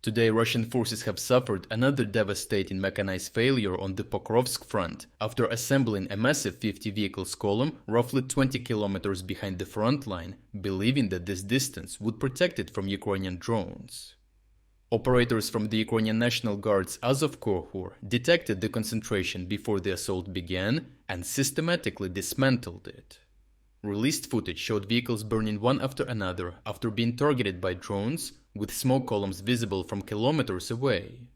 Today, Russian forces have suffered another devastating mechanized failure on the Pokrovsk front after assembling a massive 50 vehicles column roughly 20 kilometers behind the front line, believing that this distance would protect it from Ukrainian drones. Operators from the Ukrainian National Guard's Azov Corps detected the concentration before the assault began and systematically dismantled it. Released footage showed vehicles burning one after another after being targeted by drones, with smoke columns visible from kilometers away.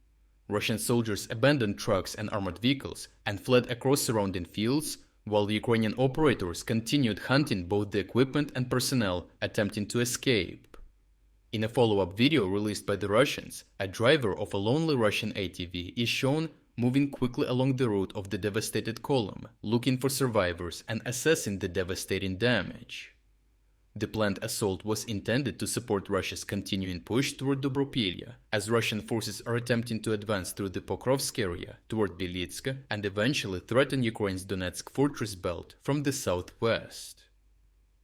Russian soldiers abandoned trucks and armored vehicles and fled across surrounding fields, while the Ukrainian operators continued hunting both the equipment and personnel attempting to escape. In a follow-up video released by the Russians, a driver of a lonely Russian ATV is shown moving quickly along the route of the devastated column, looking for survivors and assessing the devastating damage. The planned assault was intended to support Russia's continuing push toward Dobropillia, as Russian forces are attempting to advance through the Pokrovsk area toward Bilytske and eventually threaten Ukraine's Donetsk fortress belt from the southwest.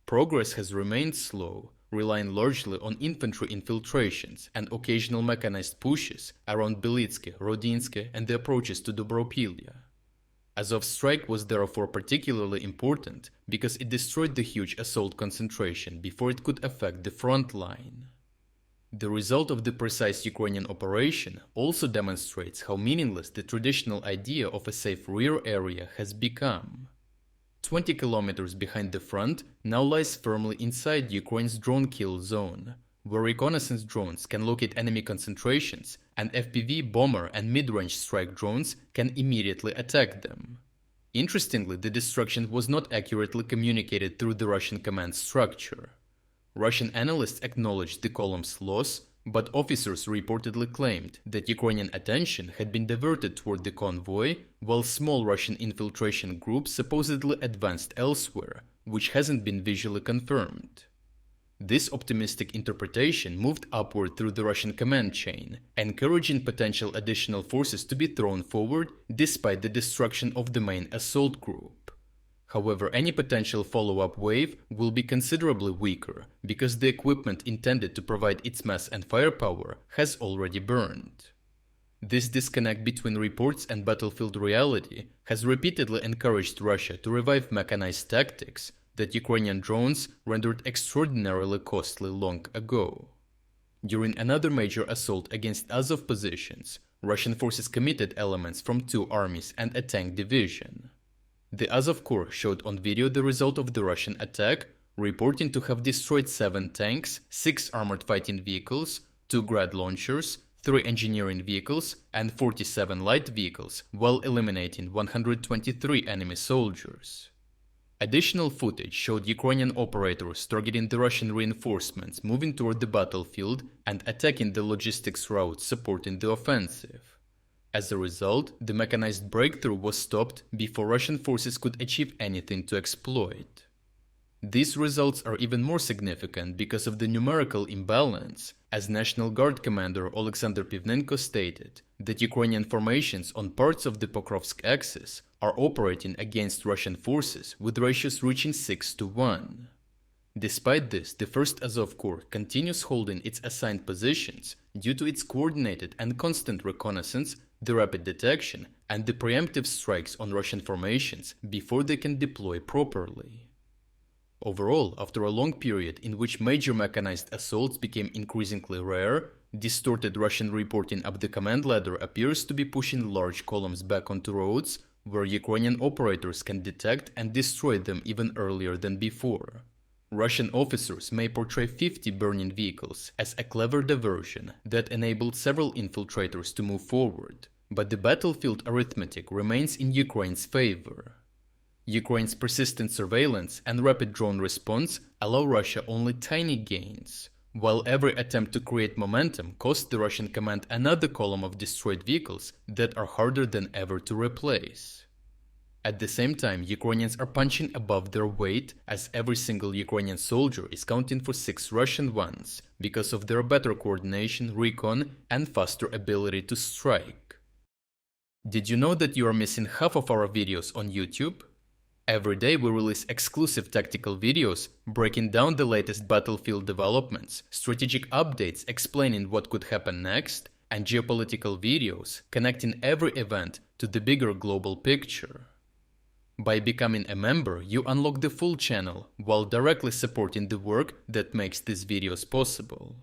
Progress has remained slow, relying largely on infantry infiltrations and occasional mechanized pushes around Bilytske, Rodynske, and the approaches to Dobropillia. Azov's strike was therefore particularly important because it destroyed the huge assault concentration before it could affect the front line. The result of the precise Ukrainian operation also demonstrates how meaningless the traditional idea of a safe rear area has become. 20 kilometers behind the front now lies firmly inside Ukraine's drone kill zone, where reconnaissance drones can locate enemy concentrations and FPV bomber and mid-range strike drones can immediately attack them. Interestingly, the destruction was not accurately communicated through the Russian command structure. Russian analysts acknowledged the column's loss, but officers reportedly claimed that Ukrainian attention had been diverted toward the convoy, while small Russian infiltration groups supposedly advanced elsewhere, which hasn't been visually confirmed. This optimistic interpretation moved upward through the Russian command chain, encouraging potential additional forces to be thrown forward despite the destruction of the main assault group. However, any potential follow-up wave will be considerably weaker, because the equipment intended to provide its mass and firepower has already burned. This disconnect between reports and battlefield reality has repeatedly encouraged Russia to revive mechanized tactics that Ukrainian drones rendered extraordinarily costly long ago. During another major assault against Azov positions, Russian forces committed elements from 2 armies and a tank division. The Azov Corps showed on video the result of the Russian attack, reporting to have destroyed 7 tanks, 6 armored fighting vehicles, 2 Grad launchers, 3 engineering vehicles, and 47 light vehicles, while eliminating 123 enemy soldiers. Additional footage showed Ukrainian operators targeting the Russian reinforcements moving toward the battlefield and attacking the logistics routes supporting the offensive. As a result, the mechanized breakthrough was stopped before Russian forces could achieve anything to exploit. These results are even more significant because of the numerical imbalance, as National Guard commander Alexander Pivnenko stated that Ukrainian formations on parts of the Pokrovsk axis are operating against Russian forces with ratios reaching 6-1. Despite this, the 1st Azov Corps continues holding its assigned positions due to its coordinated and constant reconnaissance, the rapid detection, and the preemptive strikes on Russian formations before they can deploy properly. Overall, after a long period in which major mechanized assaults became increasingly rare, distorted Russian reporting up the command ladder appears to be pushing large columns back onto roads where Ukrainian operators can detect and destroy them even earlier than before. Russian officers may portray 50 burning vehicles as a clever diversion that enabled several infiltrators to move forward, but the battlefield arithmetic remains in Ukraine's favor. Ukraine's persistent surveillance and rapid drone response allow Russia only tiny gains, while every attempt to create momentum cost the Russian command another column of destroyed vehicles that are harder than ever to replace. At the same time, Ukrainians are punching above their weight, as every single Ukrainian soldier is counting for 6 Russian ones because of their better coordination, recon, and faster ability to strike. Did you know that you are missing half of our videos on YouTube? Every day we release exclusive tactical videos breaking down the latest battlefield developments, strategic updates explaining what could happen next, and geopolitical videos connecting every event to the bigger global picture. By becoming a member, you unlock the full channel while directly supporting the work that makes these videos possible.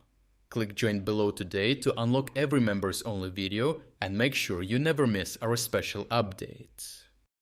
Click join below today to unlock every members only video and make sure you never miss our special updates.